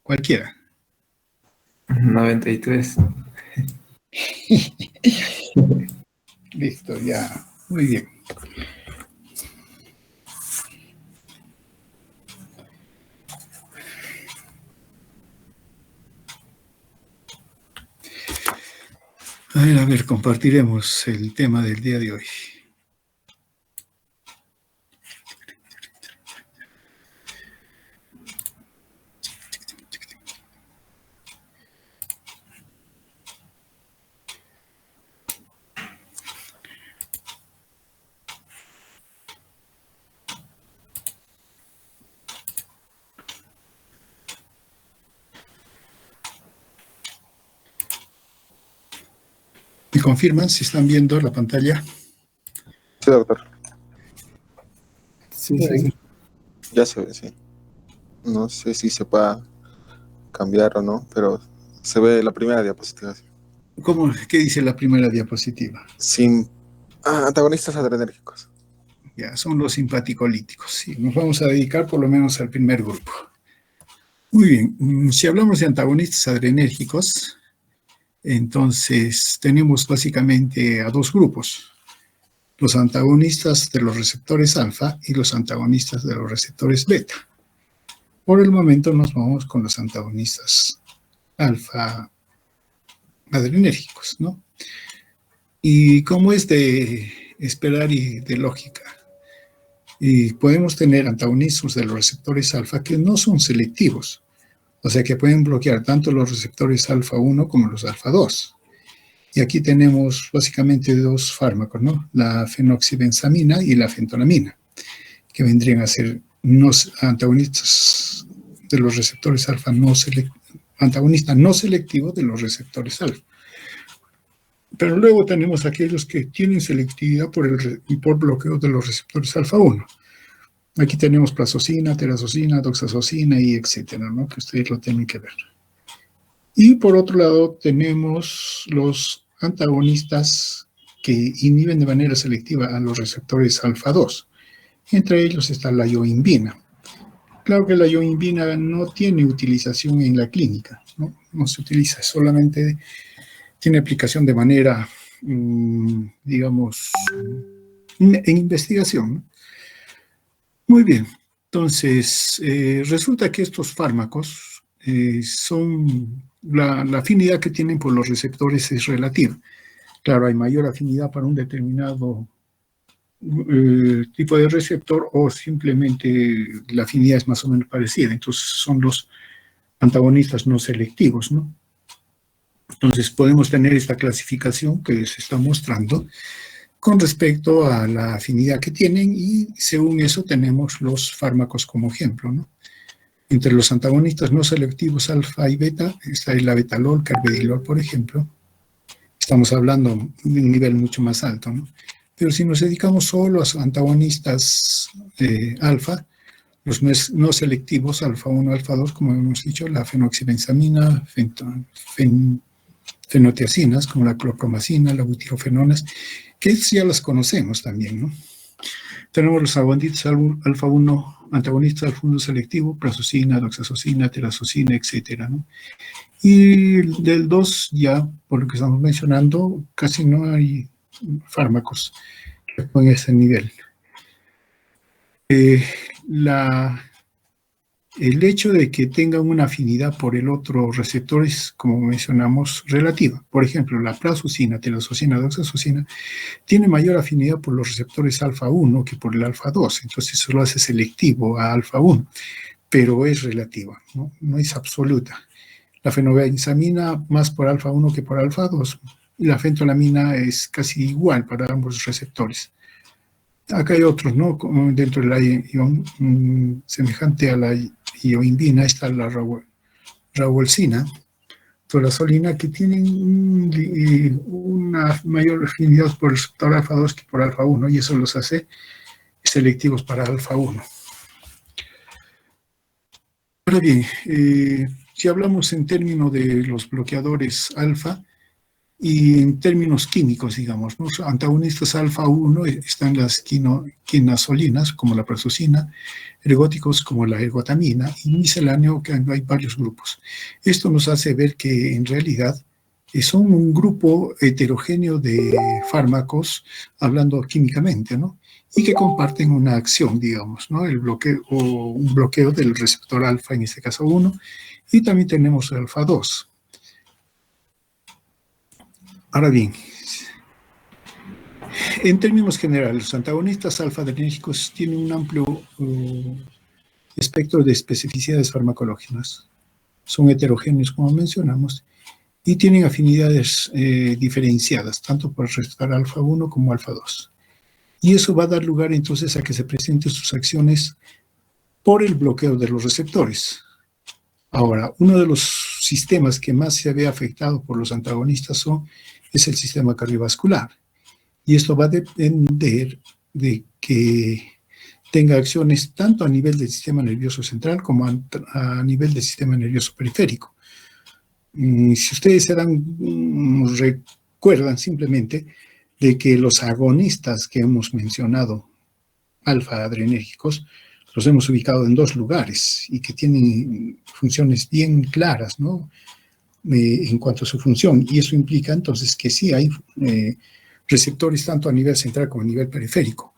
cualquiera. 93. Listo, ya. Muy bien. A ver, compartiremos el tema del día de hoy. ¿Me confirman si están viendo la pantalla? Sí, doctor. Sí, sí. Ya se ve, sí. No sé si se pueda cambiar o no, pero se ve la primera diapositiva. ¿Qué dice la primera diapositiva? Antagonistas adrenérgicos. Ya, son los simpaticolíticos. Sí, nos vamos a dedicar por lo menos al primer grupo. Muy bien, si hablamos de antagonistas adrenérgicos, entonces tenemos básicamente a dos grupos: los antagonistas de los receptores alfa y los antagonistas de los receptores beta. Por el momento nos vamos con los antagonistas alfa adrenérgicos, ¿no? Y como es de esperar y de lógica, y podemos tener antagonistas de los receptores alfa que no son selectivos, o sea que pueden bloquear tanto los receptores alfa 1 como los alfa 2. Y aquí tenemos básicamente dos fármacos, ¿no? La fenoxibenzamina y la fentolamina, que vendrían a ser antagonistas de los receptores alfa antagonistas no selectivos de los receptores alfa. Pero luego tenemos aquellos que tienen selectividad por bloqueo de los receptores alfa 1. Aquí tenemos plazosina, terazosina, doxazosina y etcétera, ¿no? Que ustedes lo tienen que ver. Y por otro lado tenemos los antagonistas que inhiben de manera selectiva a los receptores alfa 2. Entre ellos está la yoimbina. Claro que la yoimbina no tiene utilización en la clínica, ¿no? No se utiliza, solamente tiene aplicación de manera, digamos, en investigación, ¿no? Muy bien, entonces resulta que estos fármacos son, la afinidad que tienen por los receptores es relativa. Claro, hay mayor afinidad para un determinado tipo de receptor, o simplemente la afinidad es más o menos parecida. Entonces son los antagonistas no selectivos, ¿no? Entonces podemos tener esta clasificación que se está mostrando con respecto a la afinidad que tienen, y según eso tenemos los fármacos como ejemplo, ¿no? Entre los antagonistas no selectivos alfa y beta está el abetalol, carvedilol, por ejemplo. Estamos hablando de un nivel mucho más alto, ¿no? Pero si nos dedicamos solo a los antagonistas alfa, los no selectivos, alfa 1, alfa 2, como hemos dicho, la fenoxibenzamina, fenotiacinas, como la clorpromacina, la butirofenonas, que ya las conocemos también, ¿no? Tenemos los antagonistas alfa 1, antagonistas alfa 1 selectivo, plazosina, doxazosina, terazosina, etcétera, ¿no? Y del 2, ya por lo que estamos mencionando, casi no hay fármacos con ese nivel. El hecho de que tengan una afinidad por el otro receptor es, como mencionamos, relativa. Por ejemplo, la plazosina, terazosina, doxazosina tiene mayor afinidad por los receptores alfa 1 que por el alfa 2. Entonces eso lo hace selectivo a alfa 1, pero es relativa, ¿no? No es absoluta. La fenobenzamina más por alfa 1 que por alfa 2, y la fentolamina es casi igual para ambos receptores. Acá hay otros, ¿no? Dentro de la semejante a la yoimbina está la rauwolsina, torazolina, que tienen una mayor afinidad por el receptor alfa 2 que por alfa 1, y eso los hace selectivos para alfa 1. Ahora bien, si hablamos en términos de los bloqueadores alfa, Y en términos químicos, digamos, ¿no? Antagonistas alfa 1 están las quinazolinas, como la prazosin, ergóticos como la ergotamina, y misceláneo, que hay varios grupos. Esto nos hace ver que en realidad son un grupo heterogéneo de fármacos, hablando químicamente, ¿no? Y que comparten una acción, digamos, ¿no? El bloqueo, o un bloqueo del receptor alfa, en este caso 1, y también tenemos el alfa 2. Ahora bien, en términos generales, los antagonistas alfa-adrenérgicos tienen un amplio espectro de especificidades farmacológicas. Son heterogéneos, como mencionamos, y tienen afinidades diferenciadas, tanto por el receptor alfa 1 como alfa 2. Y eso va a dar lugar entonces a que se presenten sus acciones por el bloqueo de los receptores. Ahora, uno de los sistemas que más se ve afectado por los antagonistas es el sistema cardiovascular. Y esto va a depender de que tenga acciones tanto a nivel del sistema nervioso central como a nivel del sistema nervioso periférico. Si ustedes recuerdan simplemente de que los agonistas que hemos mencionado, alfa-adrenérgicos, los hemos ubicado en 2 lugares y que tienen funciones bien claras, ¿no? En cuanto a su función. Y eso implica entonces que sí hay receptores tanto a nivel central como a nivel periférico.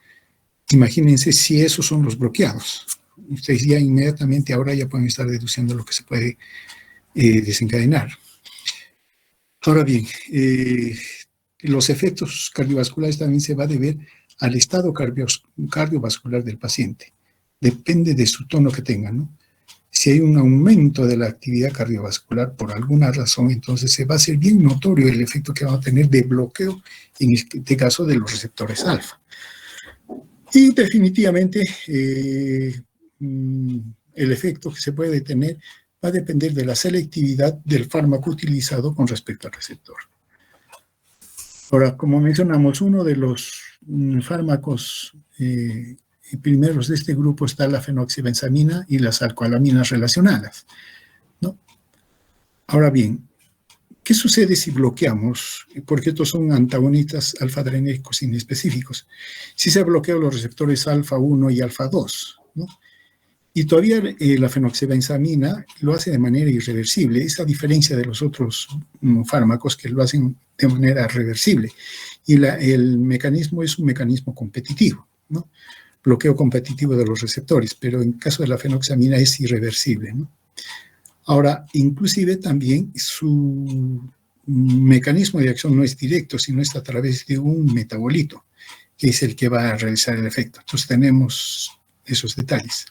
Imagínense si esos son los bloqueados. Ustedes ya inmediatamente ahora ya pueden estar deduciendo lo que se puede desencadenar. Ahora bien, los efectos cardiovasculares también se va a deber al estado cardiovascular del paciente. Depende de su tono que tengan, ¿no? Si hay un aumento de la actividad cardiovascular por alguna razón, entonces se va a hacer bien notorio el efecto que va a tener de bloqueo, en este caso de los receptores alfa. Y definitivamente el efecto que se puede tener va a depender de la selectividad del fármaco utilizado con respecto al receptor. Ahora, como mencionamos, uno de los fármacos primeros de este grupo está la fenoxibenzamina y las alcoholaminas relacionadas, ¿no? Ahora bien, ¿qué sucede si bloqueamos? Porque estos son antagonistas alfa-adrenérgicos inespecíficos. Si se bloquean los receptores alfa 1 y alfa 2, ¿no? Y todavía la fenoxibenzamina lo hace de manera irreversible, esa diferencia de los otros fármacos que lo hacen de manera reversible. Y el mecanismo es un mecanismo competitivo, ¿no? Bloqueo competitivo de los receptores, pero en caso de la fenoxamina es irreversible, ¿no? Ahora, inclusive también su mecanismo de acción no es directo, sino es a través de un metabolito, que es el que va a realizar el efecto. Entonces tenemos esos detalles.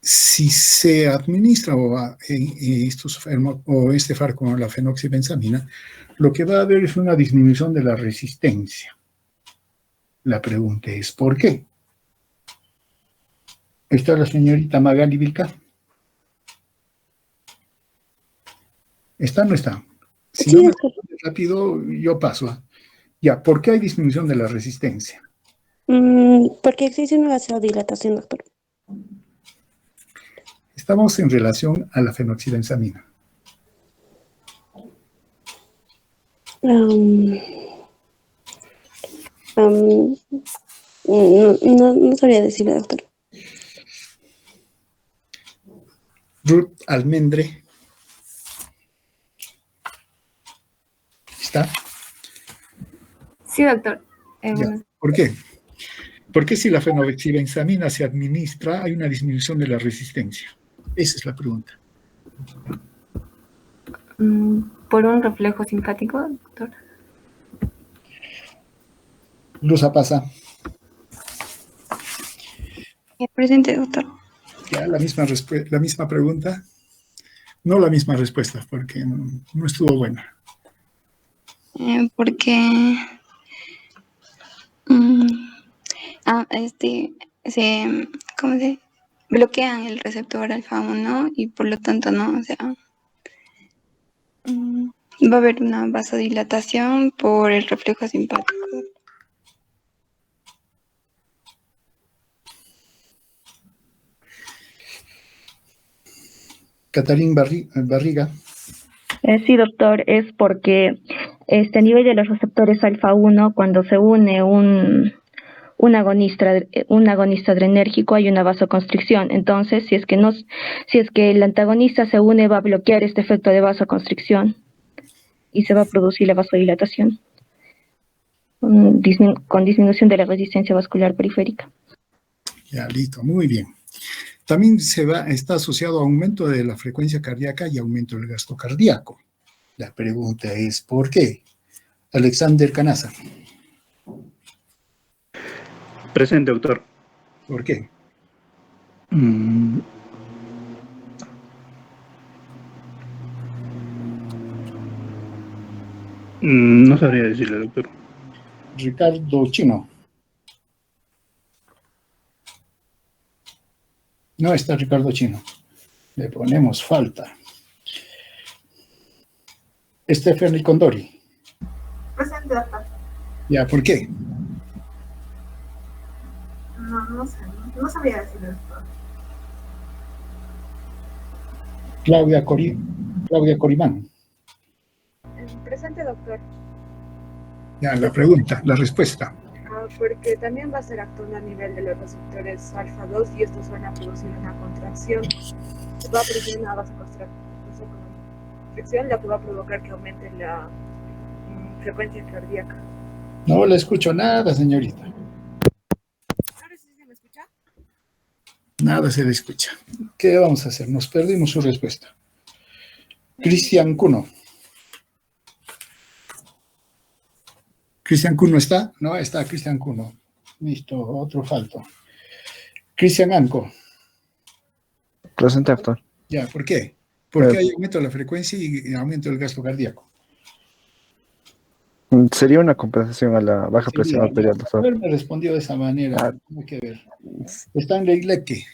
Si se administra este fármaco, la fenoxibenzamina, lo que va a haber es una disminución de la resistencia. La pregunta es, ¿por qué? ¿Está la señorita Magali Vilca? ¿Está o no está? Si Sí, no me responde rápido, yo paso. Ya, ¿por qué hay disminución de la resistencia? porque existe una vasodilatación, doctor. Estamos en relación a la fenoxibenzamina. No sabría decirle, doctor. Ruth Almendre. ¿Está? Sí, doctor. Ya. ¿Por qué? Porque si la fenoxibenzamina se administra, hay una disminución de la resistencia. Esa es la pregunta. ¿Por un reflejo simpático, doctor? Luz pasa. Presente, doctor. Ya, la misma pregunta. No la misma respuesta, porque no estuvo buena. Porque ¿cómo se bloquean el receptor alfa 1 y por lo tanto no, o sea, va a haber una vasodilatación por el reflejo simpático. Catarín Barriga. Sí, doctor, es porque A nivel de los receptores alfa-1, cuando se une un agonista adrenérgico, hay una vasoconstricción. Entonces, si es que el antagonista se une, va a bloquear este efecto de vasoconstricción y se va a producir la vasodilatación con disminución de la resistencia vascular periférica. Ya, listo, muy bien. También está asociado a aumento de la frecuencia cardíaca y aumento del gasto cardíaco. La pregunta es, ¿por qué? Alexander Canaza. Presente, doctor. ¿Por qué? No sabría decirle, doctor. Ricardo Chino. No está Ricardo Chino. Le ponemos falta. Stephanie Condori. Presente, doctor. Ya, ¿por qué? No sé, no sabía decirlo, doctor. Claudia Corimán. Presente, doctor. Ya, la pregunta, la respuesta. Porque también va a ser actuando a nivel de los receptores alfa-2 y estos van a producir una contracción. Va a producir una vasoconstricción, lo que va a provocar que aumente la frecuencia cardíaca. No le escucho nada, señorita. ¿Ahora sí se me escucha? Nada se le escucha. ¿Qué vamos a hacer? Nos perdimos su respuesta. Cristian Cuno. ¿Cristian Cuno está? No, está Cristian Cuno. Listo, otro falto. Cristian Anco. Presente, doctor. Ya, ¿por qué? Porque hay aumento de la frecuencia y aumento del gasto cardíaco. Sería una compensación a la baja presión arterial, doctor. Él me respondió de esa manera. Hay que ver. Stanley Leckie.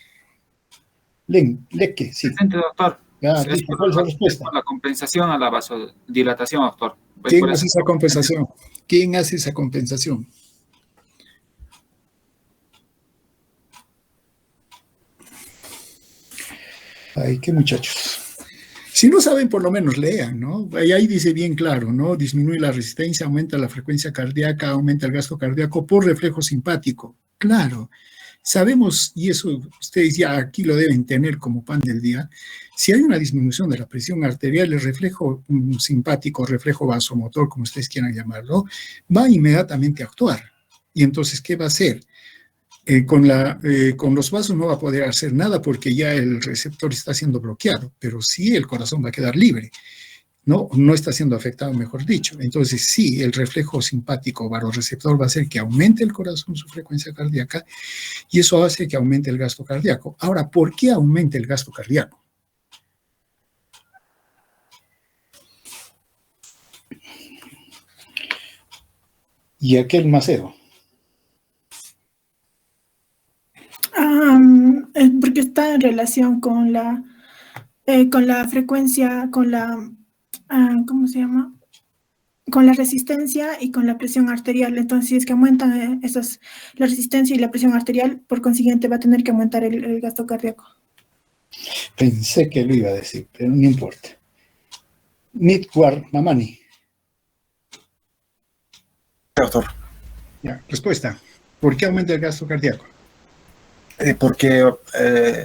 Leckie, sí. Presente, doctor. Ya, listo. ¿Cuál es la respuesta? Por la compensación a la vasodilatación, doctor. ¿Quién hace esa compensación? ¿Quién hace esa compensación? Ay, qué muchachos. Si no saben, por lo menos lean, ¿no? Ahí dice bien claro, ¿no? Disminuye la resistencia, aumenta la frecuencia cardíaca, aumenta el gasto cardíaco por reflejo simpático. Claro, sabemos, y eso ustedes ya aquí lo deben tener como pan del día, si hay una disminución de la presión arterial, el reflejo simpático, reflejo vasomotor, como ustedes quieran llamarlo, va inmediatamente a actuar. Y entonces, ¿qué va a hacer? Con los vasos no va a poder hacer nada porque ya el receptor está siendo bloqueado, pero sí el corazón va a quedar libre, no está siendo afectado, mejor dicho. Entonces sí, el reflejo simpático vasoreceptor va a hacer que aumente el corazón su frecuencia cardíaca y eso hace que aumente el gasto cardíaco. Ahora, ¿por qué aumenta el gasto cardíaco? Y aquel Macedo. Porque está en relación con la frecuencia, ¿cómo se llama? Con la resistencia y con la presión arterial. Entonces, si es que aumentan la resistencia y la presión arterial, por consiguiente va a tener que aumentar el gasto cardíaco. Pensé que lo iba a decir, pero no importa. Nitwar Mamani. Doctor. Ya, respuesta. ¿Por qué aumenta el gasto cardíaco? Porque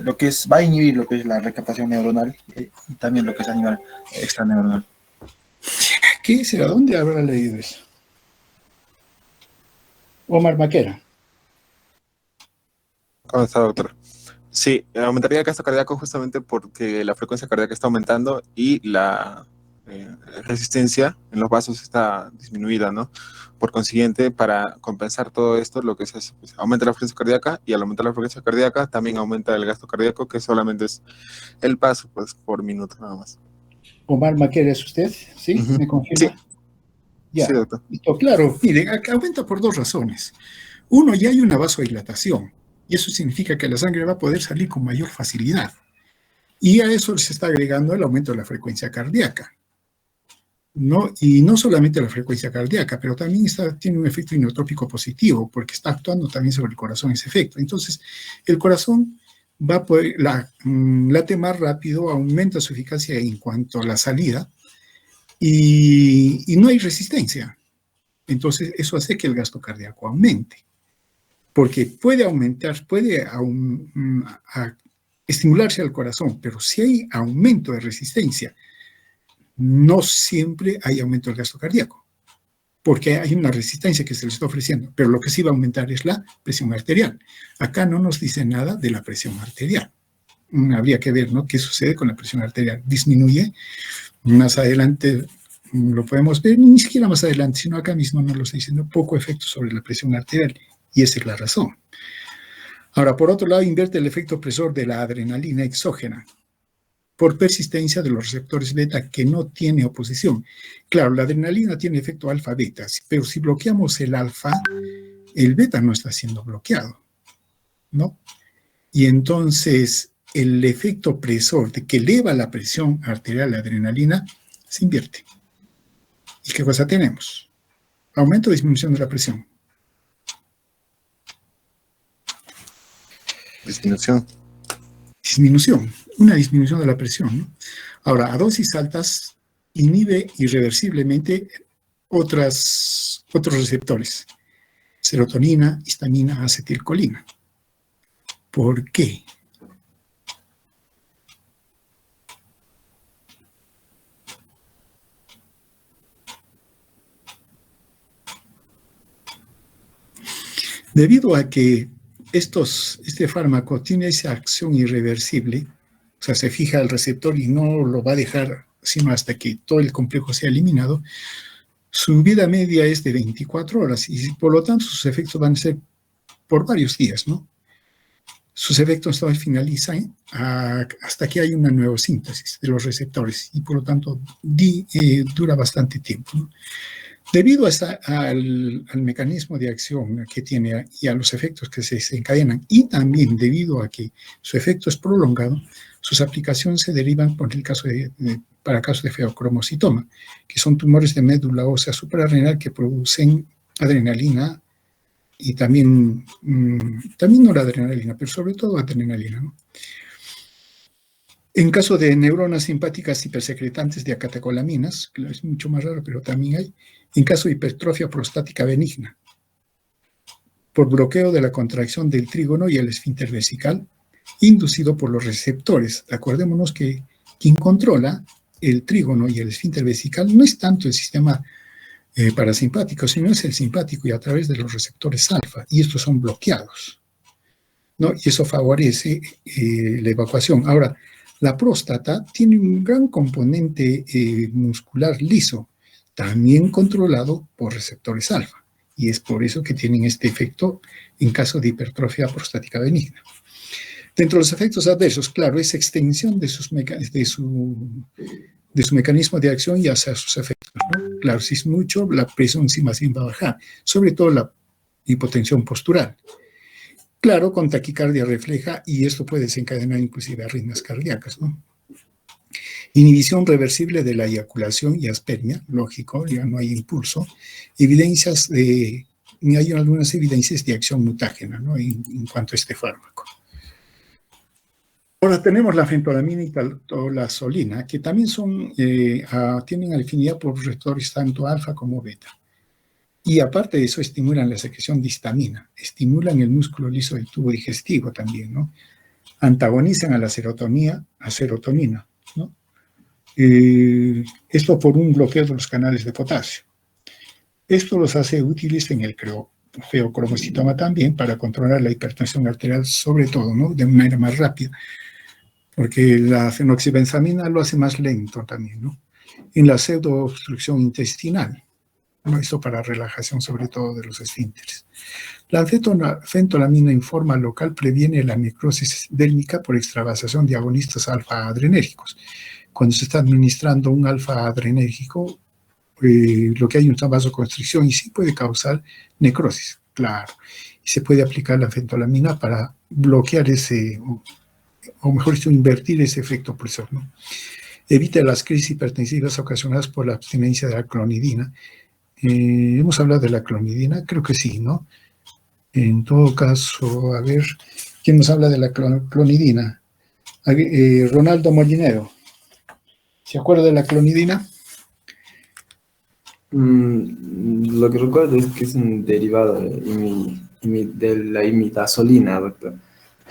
lo que va a inhibir lo que es la recaptación neuronal y también lo que es a nivel extraneuronal. ¿Qué será? ¿Dónde habrá leído eso? Omar Maquera. ¿Cómo está, doctor? Sí, aumentaría el gasto cardíaco justamente porque la frecuencia cardíaca está aumentando y la resistencia en los vasos está disminuida, ¿no? Por consiguiente, para compensar todo esto, lo que se hace, pues, aumenta la frecuencia cardíaca y al aumentar la frecuencia cardíaca también aumenta el gasto cardíaco, que solamente es el paso, pues, por minuto nada más. Omar Maquera, ¿es usted? ¿Sí? ¿Me confirma? Sí. Ya. Sí, doctor. Listo, claro, miren, acá aumenta por dos razones. Uno, ya hay una vasodilatación y eso significa que la sangre va a poder salir con mayor facilidad. Y a eso se está agregando el aumento de la frecuencia cardíaca. ¿No? Y no solamente la frecuencia cardíaca, pero también tiene un efecto inotrópico positivo, porque está actuando también sobre el corazón ese efecto. Entonces, el corazón va a poder, late más rápido, aumenta su eficacia en cuanto a la salida, y no hay resistencia. Entonces, eso hace que el gasto cardíaco aumente, porque puede aumentar, puede estimularse al corazón, pero si hay aumento de resistencia, no siempre hay aumento del gasto cardíaco, porque hay una resistencia que se le está ofreciendo, pero lo que sí va a aumentar es la presión arterial. Acá no nos dice nada de la presión arterial. Habría que ver, ¿no?, qué sucede con la presión arterial. Disminuye, más adelante lo podemos ver, ni siquiera más adelante, sino acá mismo nos lo está diciendo, poco efecto sobre la presión arterial, y esa es la razón. Ahora, por otro lado, invierte el efecto opresor de la adrenalina exógena por persistencia de los receptores beta que no tiene oposición. Claro, la adrenalina tiene efecto alfa-beta, pero si bloqueamos el alfa, el beta no está siendo bloqueado, ¿no? Y entonces el efecto opresor de que eleva la presión arterial, la adrenalina, se invierte. ¿Y qué cosa tenemos? Aumento o disminución de la presión. Disminución. Disminución, una disminución de la presión, ¿no? Ahora, a dosis altas inhibe irreversiblemente otros receptores, serotonina, histamina, acetilcolina. ¿Por qué? Debido a que este fármaco tiene esa acción irreversible, o sea, se fija al receptor y no lo va a dejar sino hasta que todo el complejo sea eliminado, su vida media es de 24 horas y por lo tanto sus efectos van a ser por varios días, ¿no? Sus efectos todavía finalizan hasta que hay una nuevosíntesis de los receptores y por lo tanto dura bastante tiempo, ¿no? Debido al mecanismo de acción que tiene y a los efectos que se desencadenan, y también debido a que su efecto es prolongado, sus aplicaciones se derivan para casos de feocromocitoma, que son tumores de médula ósea suprarrenal que producen adrenalina y también noradrenalina, pero sobre todo adrenalina, ¿no? En caso de neuronas simpáticas hipersecretantes de acatecolaminas, que es mucho más raro, pero también hay, en caso de hipertrofia prostática benigna, por bloqueo de la contracción del trígono y el esfínter vesical, inducido por los receptores. Acordémonos que quien controla el trígono y el esfínter vesical no es tanto el sistema parasimpático, sino es el simpático y a través de los receptores alfa, y estos son bloqueados, ¿no? Y eso favorece la evacuación. Ahora, la próstata tiene un gran componente muscular liso, también controlado por receptores alfa, y es por eso que tienen este efecto en caso de hipertrofia prostática benigna. Dentro de los efectos adversos, claro, es extensión de su mecanismo de acción y hacia sus efectos, ¿no? Claro, si es mucho, la presión sí más bien va a bajar, sobre todo la hipotensión postural. Claro, con taquicardia refleja, y esto puede desencadenar inclusive arritmias cardíacas, ¿no? Inhibición reversible de la eyaculación y aspermia, lógico, ya no hay impulso. Hay algunas evidencias de acción mutágena, ¿no?, en cuanto a este fármaco. Ahora tenemos la fentolamina y taltolazolina, que también tienen afinidad por receptores tanto alfa como beta. Y aparte de eso, estimulan la secreción de histamina, estimulan el músculo liso del tubo digestivo también, ¿no? Antagonizan a la serotonina, ¿no? Esto por un bloqueo de los canales de potasio. Esto los hace útiles en el feocromocitoma también para controlar la hipertensión arterial, sobre todo, ¿no?, de manera más rápida, porque la fenoxibenzamina lo hace más lento también, ¿no? En la pseudoobstrucción intestinal, ¿no? Esto para relajación sobre todo de los esfínteres. La fentolamina en forma local previene la necrosis délmica por extravasación de agonistas alfa-adrenérgicos. Cuando se está administrando un alfa-adrenérgico, lo que hay es una vasoconstricción y sí puede causar necrosis, claro. Y se puede aplicar la fentolamina para bloquear o mejor dicho, invertir ese efecto opresor, ¿no? Evita las crisis hipertensivas ocasionadas por la abstinencia de la clonidina. ¿Hemos hablado de la clonidina? Creo que sí, ¿no? En todo caso, a ver, ¿quién nos habla de la clonidina? Ronaldo Molinero. ¿Se acuerda de la clonidina? Lo que recuerdo es que es un derivado de la imidazolina, doctor,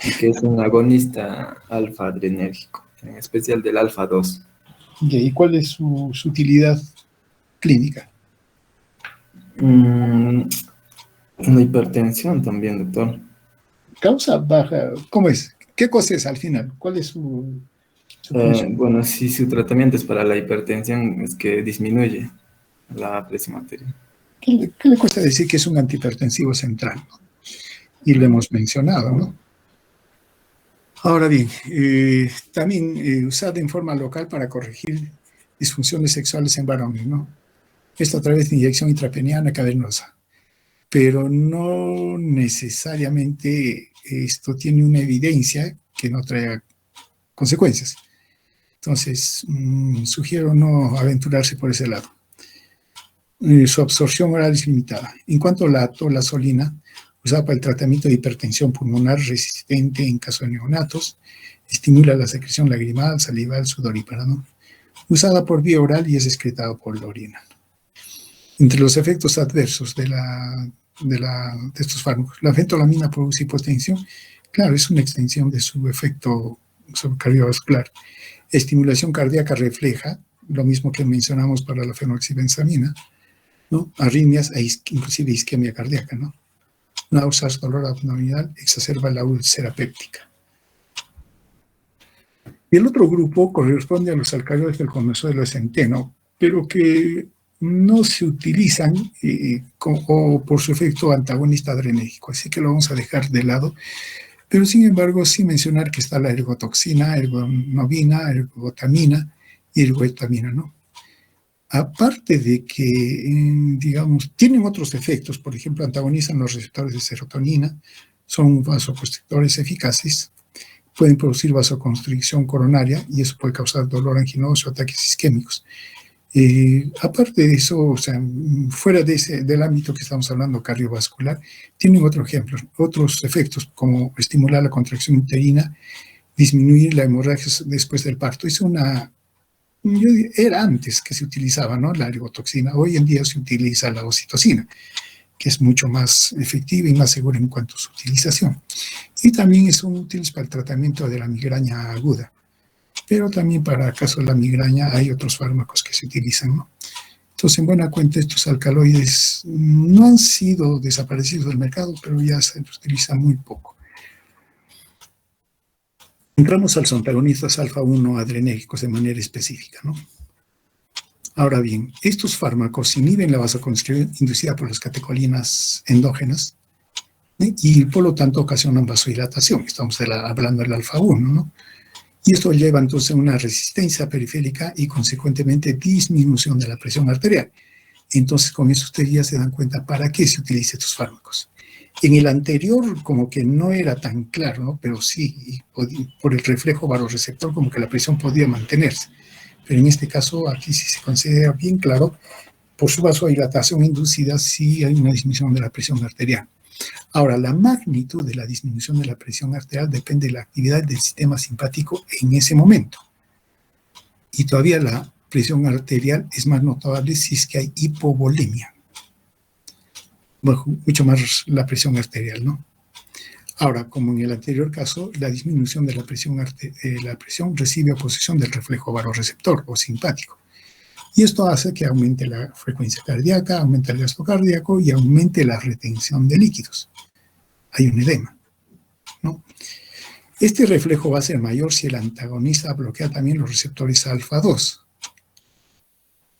y que es un agonista alfa-adrenérgico, en especial del alfa-2. ¿Y cuál es su utilidad clínica? Una hipertensión también, doctor. Causa baja, ¿cómo es? ¿Qué cosa es al final? ¿Cuál es su función? Bueno, si su tratamiento es para la hipertensión, es que disminuye la presión arterial. ¿Qué le cuesta decir que es un antihipertensivo central, ¿no? Y lo hemos mencionado, ¿no? Ahora bien, también usada en forma local para corregir disfunciones sexuales en varones, ¿no? Esto a través de inyección intrapeniana cavernosa. Pero no necesariamente esto tiene una evidencia que no traiga consecuencias. Entonces, sugiero no aventurarse por ese lado. Su absorción oral es limitada. En cuanto a la tolazolina, usada para el tratamiento de hipertensión pulmonar resistente en caso de neonatos, estimula la secreción lagrimal, salival, sudorípara, ¿no? Usada por vía oral y es excretada por la orina. Entre los efectos adversos de estos fármacos, la fentolamina produce hipotensión. Claro, es una extensión de su efecto cardiovascular. Estimulación cardíaca refleja, lo mismo que mencionamos para la fenoxibenzamina, ¿no? Arritmias e inclusive isquemia cardíaca, ¿no? Náuseas, dolor abdominal, exacerba la úlcera péptica. Y el otro grupo corresponde a los alcaloides del consuelo de centeno, pero que no se utilizan o por su efecto antagonista adrenérgico, así que lo vamos a dejar de lado. Pero sin embargo, sí mencionar que está la ergotoxina, ergonovina, ergotamina y ergoetamina, ¿no? Aparte de que, digamos, tienen otros efectos, por ejemplo, antagonizan los receptores de serotonina, son vasoconstrictores eficaces, pueden producir vasoconstricción coronaria y eso puede causar dolor anginoso, ataques isquémicos. Aparte de eso, o sea, fuera del ámbito que estamos hablando cardiovascular, tienen otros efectos como estimular la contracción uterina, disminuir la hemorragia después del parto. Era antes que se utilizaba, ¿no?, la ergotoxina. Hoy en día se utiliza la oxitocina, que es mucho más efectiva y más segura en cuanto a su utilización. Y también son útiles para el tratamiento de la migraña aguda. Pero también para el caso de la migraña hay otros fármacos que se utilizan, ¿no? Entonces, en buena cuenta, estos alcaloides no han sido desaparecidos del mercado, pero ya se utilizan muy poco. Entramos a los antagonistas alfa-1 adrenérgicos de manera específica, ¿no? Ahora bien, estos fármacos inhiben la vasoconstricción inducida por las catecolinas endógenas, ¿sí?, y por lo tanto ocasionan vasodilatación. Estamos hablando del alfa-1, ¿no? Y esto lleva entonces a una resistencia periférica y consecuentemente disminución de la presión arterial. Entonces con eso ustedes ya se dan cuenta para qué se utilizan estos fármacos. En el anterior como que no era tan claro, ¿no?, pero sí, por el reflejo vasoreceptor como que la presión podía mantenerse. Pero en este caso aquí sí se considera bien claro, por su vasodilatación inducida sí hay una disminución de la presión arterial. Ahora, la magnitud de la disminución de la presión arterial depende de la actividad del sistema simpático en ese momento. Y todavía la presión arterial es más notable si es que hay hipovolemia. Bueno, mucho más la presión arterial, ¿no? Ahora, como en el anterior caso, la disminución de la presión recibe oposición del reflejo vasoreceptor o simpático. Y esto hace que aumente la frecuencia cardíaca, aumente el gasto cardíaco y aumente la retención de líquidos. Hay un edema, ¿no? Este reflejo va a ser mayor si el antagonista bloquea también los receptores alfa-2.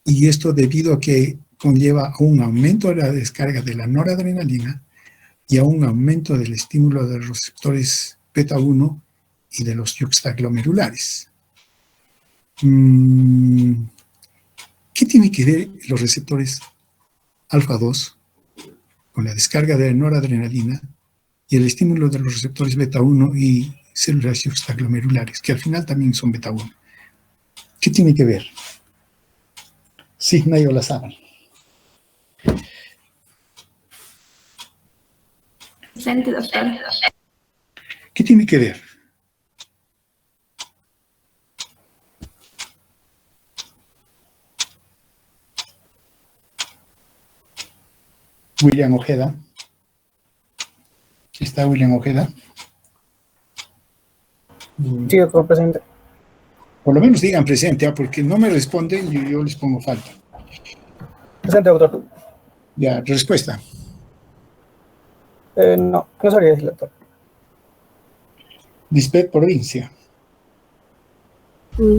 Y esto debido a que conlleva a un aumento de la descarga de la noradrenalina y a un aumento del estímulo de los receptores beta-1 y de los yuxtaglomerulares. ¿Qué tiene que ver los receptores alfa-2 con la descarga de la noradrenalina y el estímulo de los receptores beta-1 y células yuxtaglomerulares, que al final también son beta-1? ¿Qué tiene que ver? Sí, Nayo Olazábal. Presente, doctor. ¿Qué tiene que ver? William Ojeda. ¿Está William Ojeda? Sí, doctor, presente. Por lo menos digan presente, porque no me responden y yo les pongo falta. Presente, doctor. Ya, respuesta. No sabría decir, doctor. Lisbeth Provincia.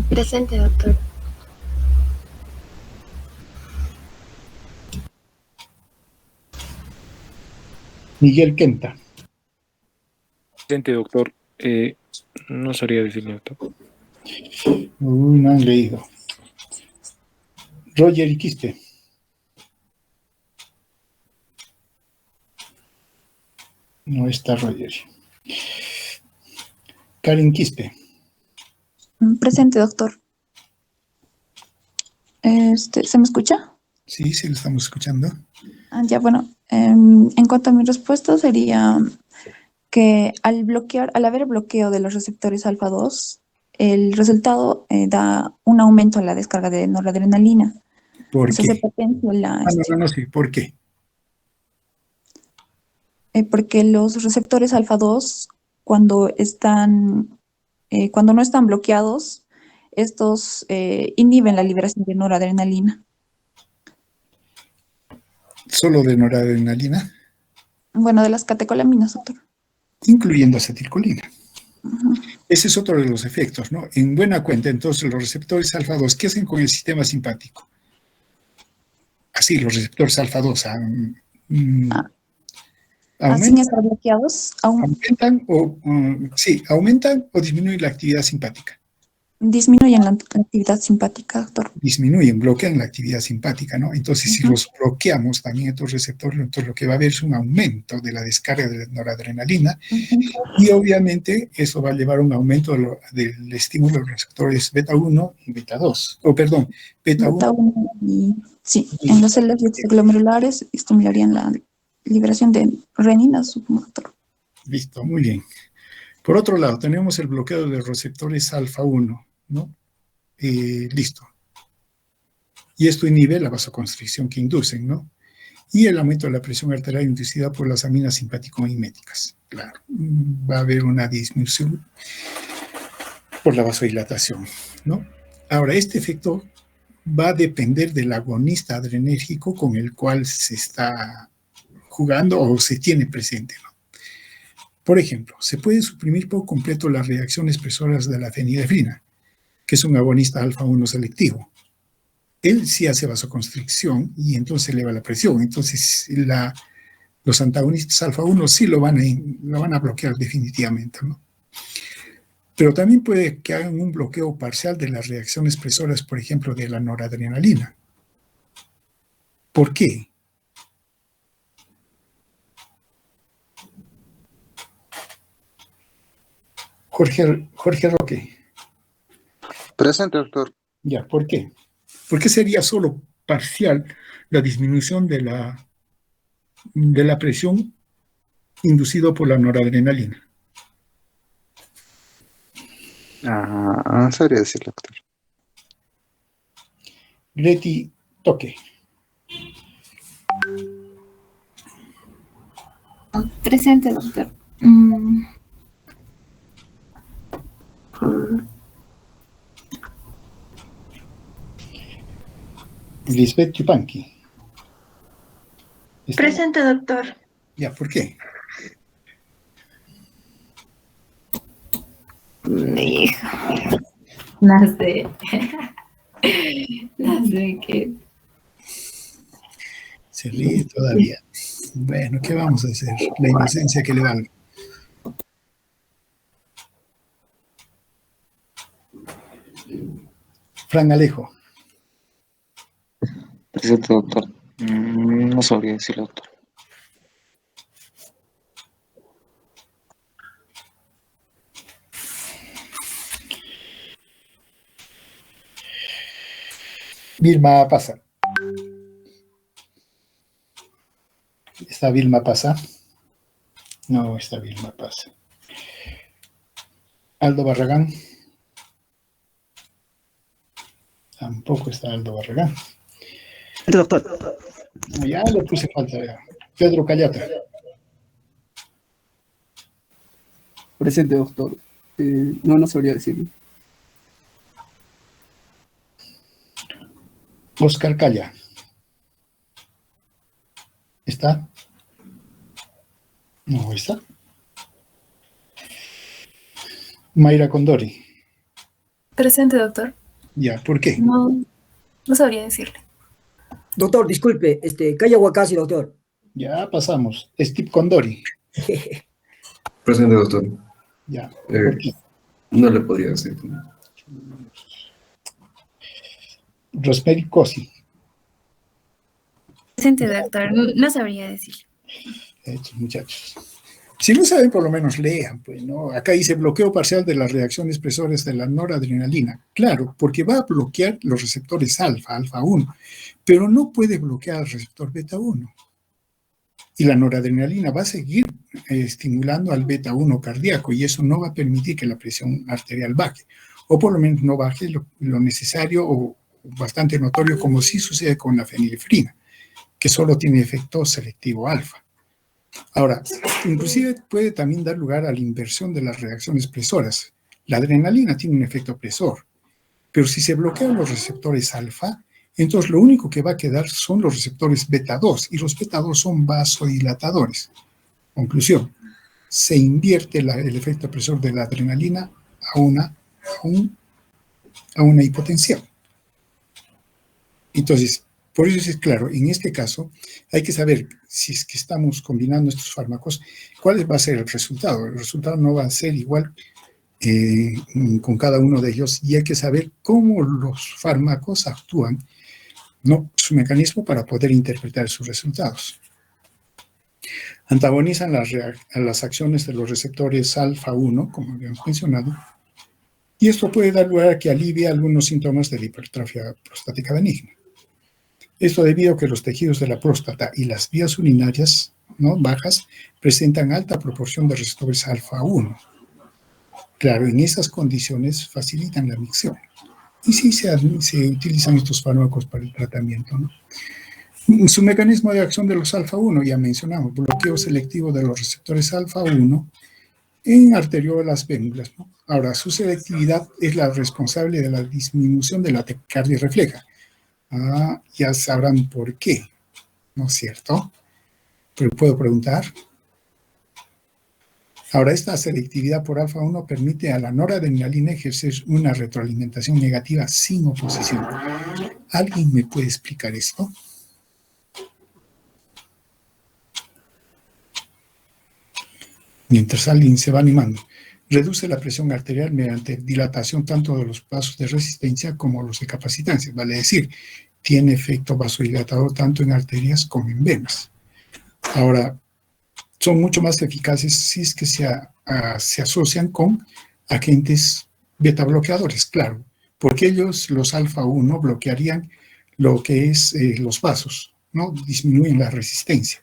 Presente, doctor. Miguel Quenta. Presente, doctor. No sabría decirle, doctor. Uy, no han leído. Roger Iquiste. No está Roger. Karen Quispe. Presente, doctor. ¿Se me escucha? Sí, sí, lo estamos escuchando. Ya, bueno, en cuanto a mi respuesta sería que al haber bloqueo de los receptores alfa 2, el resultado da un aumento en la descarga de noradrenalina. ¿Por Se qué? potencia No, sí, ¿por qué? Porque los receptores alfa 2, cuando no están bloqueados, estos inhiben la liberación de noradrenalina. ¿Solo de noradrenalina? Bueno, de las catecolaminas, doctor. Incluyendo acetilcolina. Ese es otro de los efectos, ¿no? En buena cuenta, entonces, los receptores alfa 2, ¿qué hacen con el sistema simpático? Así, los receptores alfa 2 Sin estar bloqueados, aumentan o disminuyen la actividad simpática. Disminuyen la actividad simpática, doctor. Disminuyen, bloquean la actividad simpática, ¿no? Entonces, si los bloqueamos también estos receptores, entonces lo que va a haber es un aumento de la descarga de noradrenalina y obviamente eso va a llevar a un aumento del estímulo de los receptores beta 1 y beta 2, beta 1 sí, en las células glomerulares estimularían la liberación de renina, supongo, doctor. Listo, muy bien. Por otro lado, tenemos el bloqueo de los receptores alfa 1, ¿no? Listo. Y esto inhibe la vasoconstricción que inducen, ¿no? Y el aumento de la presión arterial inducida por las aminas simpático-miméticas. Claro, va a haber una disminución por la vasodilatación, ¿no? Ahora, este efecto va a depender del agonista adrenérgico con el cual se está jugando o se tiene presente, ¿no? Por ejemplo, se puede suprimir por completo las reacciones expresoras de la fenidefrina, que es un agonista alfa-1 selectivo. Él sí hace vasoconstricción y entonces eleva la presión. Entonces, los antagonistas alfa-1 sí lo van a bloquear definitivamente, ¿no? Pero también puede que hagan un bloqueo parcial de las reacciones expresoras, por ejemplo, de la noradrenalina. ¿Por qué? Jorge Roque. Presente, doctor. Ya, ¿por qué? ¿Por qué sería solo parcial la disminución de la presión inducida por la noradrenalina? No sabría decirlo, doctor. Leti Toque. Presente, doctor. Lisbeth Yupanqui. Presente, doctor. Ya, ¿por qué? Hijo. No sé. No sé qué. Se ríe todavía. Bueno, ¿qué vamos a hacer? La inocencia que le valga. Fran Alejo. Presente, doctor. No sabría decirlo, doctor. Vilma Pasa. ¿Está Vilma Pasa? No está Vilma Pasa. Aldo Barragán. Tampoco está Aldo Barragán. Doctor. Ya le puse falta. Ya. Pedro Callata. Presente, doctor. No sabría decirlo. Oscar Calla. ¿Está? No está. Mayra Condori. Presente, doctor. Ya, ¿por qué? No sabría decirle. Doctor, disculpe, Calla Huacasi, doctor. Ya pasamos. Steve Condori. Presente, doctor. Ya, ¿por qué? No le podría decir. Rosemary Cosi. Presente, doctor. No sabría decir. Estos muchachos. Si no saben, por lo menos lean, pues, ¿no? Acá dice bloqueo parcial de las reacciones expresores de la noradrenalina. Claro, porque va a bloquear los receptores alfa 1, pero no puede bloquear el receptor beta 1. Y la noradrenalina va a seguir estimulando al beta 1 cardíaco y eso no va a permitir que la presión arterial baje, o por lo menos no baje lo necesario o bastante notorio, como sí sucede con la fenilefrina, que solo tiene efecto selectivo alfa. Ahora, inclusive puede también dar lugar a la inversión de las reacciones presoras. La adrenalina tiene un efecto presor, pero si se bloquean los receptores alfa, entonces lo único que va a quedar son los receptores beta 2, y los beta 2 son vasodilatadores. Conclusión, se invierte el efecto presor de la adrenalina a una hipotensión. Entonces, por eso es claro, en este caso hay que saber, si es que estamos combinando estos fármacos, cuál va a ser el resultado. El resultado no va a ser igual con cada uno de ellos, y hay que saber cómo los fármacos actúan, ¿no? Su mecanismo para poder interpretar sus resultados. Antagonizan las acciones de los receptores alfa 1, como habíamos mencionado, y esto puede dar lugar a que alivie algunos síntomas de la hipertrofia prostática benigna. Esto debido a que los tejidos de la próstata y las vías urinarias, ¿no?, bajas presentan alta proporción de receptores alfa 1. Claro, en esas condiciones facilitan la micción. Y sí se utilizan estos fármacos para el tratamiento, ¿no? Su mecanismo de acción de los alfa 1, ya mencionamos, bloqueo selectivo de los receptores alfa 1 en arteriolas vénulas, ¿no? Ahora, su selectividad es la responsable de la disminución de la taquicardia refleja. Ya sabrán por qué, ¿no es cierto? Pero puedo preguntar. Ahora, esta selectividad por alfa 1 permite a la noradrenalina ejercer una retroalimentación negativa sin oposición. ¿Alguien me puede explicar esto? Mientras alguien se va animando. Reduce la presión arterial mediante dilatación tanto de los vasos de resistencia como los de capacitancia. Vale decir, tiene efecto vasodilatador tanto en arterias como en venas. Ahora, son mucho más eficaces si es que se asocian con agentes beta bloqueadores, claro, porque ellos, los alfa 1, bloquearían lo que es los vasos, ¿no? Disminuyen la resistencia.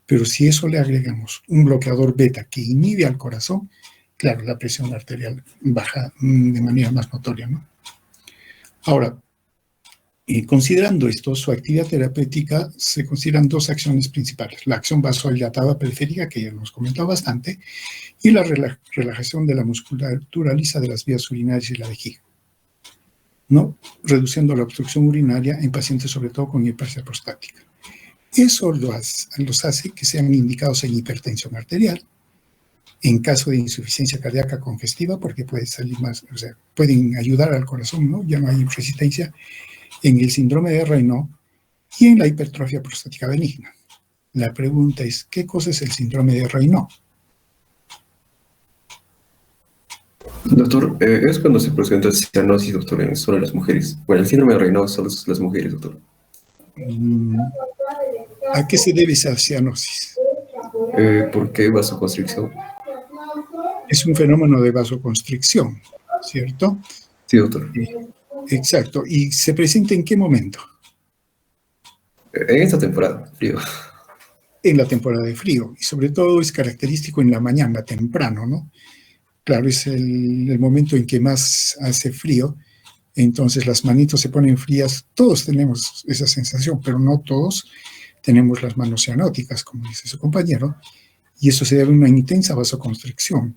Pero si eso le agregamos un bloqueador beta que inhibe al corazón, claro, la presión arterial baja de manera más notoria, ¿no? Ahora, considerando esto, su actividad terapéutica, se consideran dos acciones principales: la acción vasodilatada periférica, que ya hemos comentado bastante, y la relajación de la musculatura lisa de las vías urinarias y la vejiga, ¿no? Reduciendo la obstrucción urinaria en pacientes sobre todo con hiperplasia prostática. Eso los hace que sean indicados en hipertensión arterial, en caso de insuficiencia cardíaca congestiva, porque puede salir más, o sea, pueden ayudar al corazón, ¿no? Ya no hay resistencia, en el síndrome de Raynaud y en la hipertrofia prostática benigna. La pregunta es, ¿qué cosa es el síndrome de Raynaud? Doctor, es cuando se presenta cianosis, doctor, en solo las mujeres. Bueno, el síndrome de Raynaud solo es las mujeres, doctor. ¿A qué se debe esa cianosis? ¿Por qué vasoconstricción? Es un fenómeno de vasoconstricción, ¿cierto? Sí, doctor. Exacto. ¿Y se presenta en qué momento? En esta temporada, frío. En la temporada de frío. Y sobre todo es característico en la mañana, temprano, ¿no? Claro, es el momento en que más hace frío. Entonces las manitos se ponen frías. Todos tenemos esa sensación, pero no todos tenemos las manos cianóticas, como dice su compañero, y eso se debe a una intensa vasoconstricción.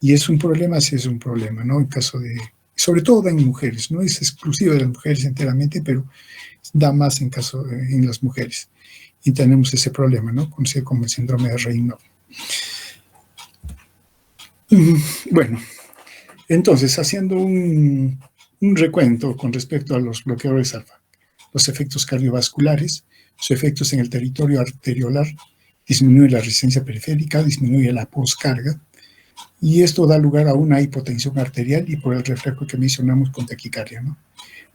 Y es un problema, sí es un problema, ¿no? En caso de, sobre todo en mujeres, no es exclusivo de las mujeres enteramente, pero da más en las mujeres. Y tenemos ese problema, ¿no? Conocido como el síndrome de Raynaud. Bueno, entonces, haciendo un recuento con respecto a los bloqueadores alfa, los efectos cardiovasculares, sus efectos en el territorio arteriolar, disminuye la resistencia periférica, disminuye la poscarga, y esto da lugar a una hipotensión arterial y por el reflejo que mencionamos con taquicardia, ¿no?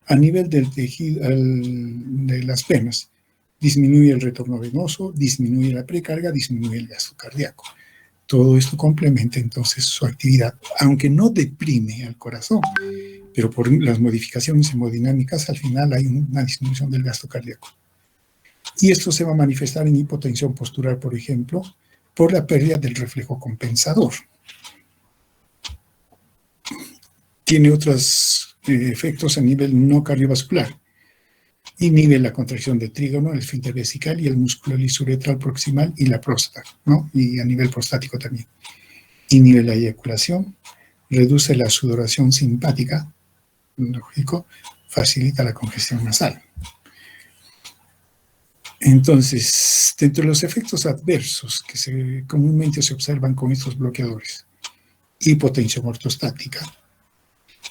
A nivel del tejido de las venas, disminuye el retorno venoso, disminuye la precarga, disminuye el gasto cardíaco. Todo esto complementa entonces su actividad, aunque no deprime al corazón, pero por las modificaciones hemodinámicas al final hay una disminución del gasto cardíaco. Y esto se va a manifestar en hipotensión postural, por ejemplo, por la pérdida del reflejo compensador. Tiene otros efectos a nivel no cardiovascular. Inhibe la contracción del trígono, el esfínter vesical y el músculo lisuretral proximal y la próstata, ¿no? Y a nivel prostático también. Inhibe la eyaculación, reduce la sudoración simpática, lógico, facilita la congestión nasal. Entonces, dentro de los efectos adversos que comúnmente se observan con estos bloqueadores, hipotensión ortostática.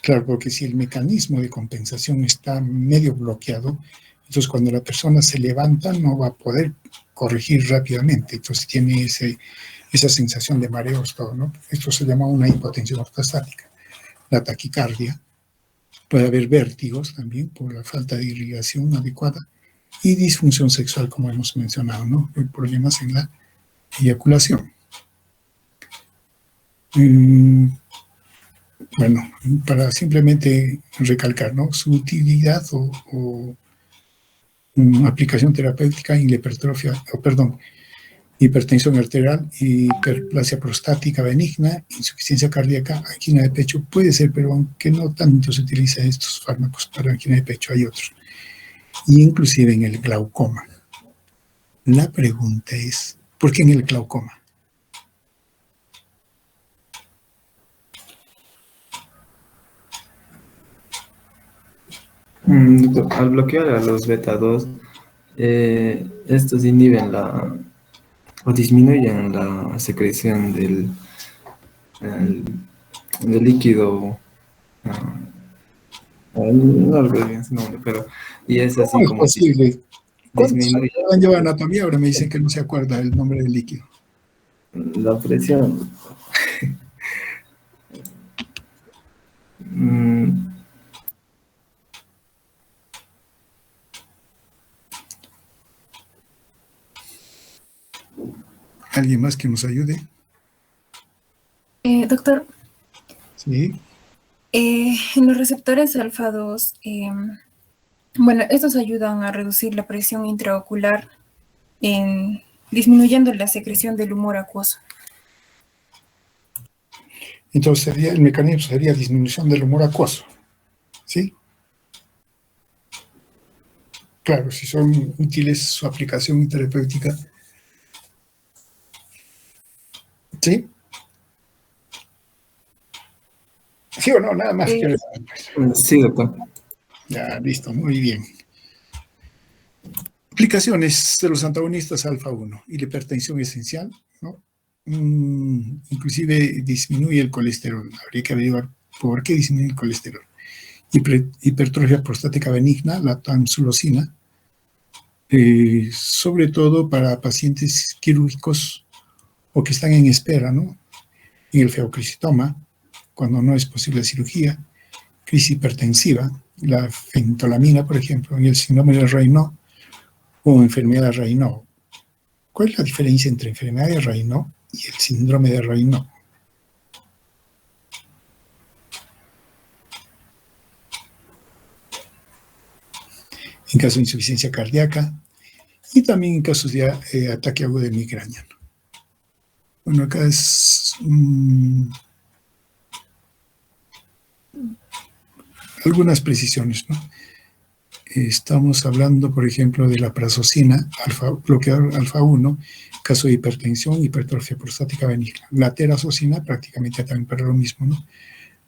Claro, porque si el mecanismo de compensación está medio bloqueado, entonces cuando la persona se levanta no va a poder corregir rápidamente, entonces tiene esa sensación de mareos, todo, ¿no? Esto se llama una hipotensión ortostática. La taquicardia, puede haber vértigos también por la falta de irrigación adecuada y disfunción sexual, como hemos mencionado, ¿no? Hay problemas en la eyaculación. Bueno, para simplemente recalcar, ¿no? Su utilidad o aplicación terapéutica en la hipertensión arterial, hiperplasia prostática benigna, insuficiencia cardíaca, angina de pecho, puede ser, pero aunque no tanto se utilizan estos fármacos para angina de pecho, hay otros. Y inclusive en el glaucoma. La pregunta es, ¿por qué en el glaucoma? Al bloquear a los beta 2, estos inhiben o disminuyen la secreción del líquido. No recuerdo bien su nombre, pero y es así ¿Cómo es como posible? ¿Cuántos disminuye han llevado anatomía? Ahora me dicen que no se acuerda el nombre del líquido. la presión. ¿Alguien más que nos ayude? Doctor, Sí. en los receptores alfa 2, bueno, estos ayudan a reducir la presión intraocular, disminuyendo la secreción del humor acuoso. Entonces el mecanismo sería disminución del humor acuoso. ¿Sí? Claro, si son útiles su aplicación terapéutica. ¿Sí? ¿Sí o no? Nada más quiero saber. Sí, doctor. Ya, listo, muy bien. Aplicaciones de los antagonistas alfa 1 y la hipertensión esencial, ¿no? Inclusive disminuye el colesterol. Habría que averiguar por qué disminuye el colesterol. Hipertrofia prostática benigna, la tamsulosina, sobre todo para pacientes quirúrgicos o que están en espera, ¿no? En el feocrisitoma, cuando no es posible cirugía, crisis hipertensiva, la fentolamina, por ejemplo, y el síndrome de Raynaud o enfermedad de Raynaud. ¿Cuál es la diferencia entre enfermedad de Raynaud y el síndrome de Raynaud? En caso de insuficiencia cardíaca y también en casos de ataque agudo de migraña. Bueno, acá es algunas precisiones, ¿no? Estamos hablando, por ejemplo, de la prazosina, bloqueador alfa 1, caso de hipertensión, hipertrofia prostática benigna. La terazocina prácticamente también para lo mismo, ¿no?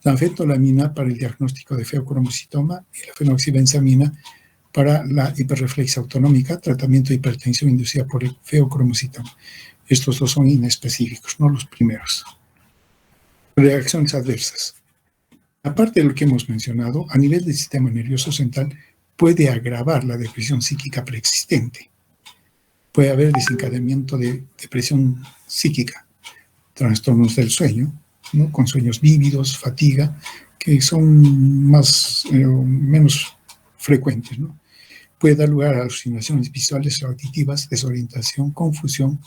La anfetolamina para el diagnóstico de feocromocitoma y la fenoxibenzamina para la hiperreflexia autonómica, tratamiento de hipertensión inducida por el feocromocitoma. Estos dos son inespecíficos, no los primeros. Reacciones adversas. Aparte de lo que hemos mencionado, a nivel del sistema nervioso central puede agravar la depresión psíquica preexistente. Puede haber desencadenamiento de depresión psíquica, trastornos del sueño, ¿no? Con sueños vívidos, fatiga, que son menos frecuentes, ¿no? Puede dar lugar a alucinaciones visuales o auditivas, desorientación, confusión,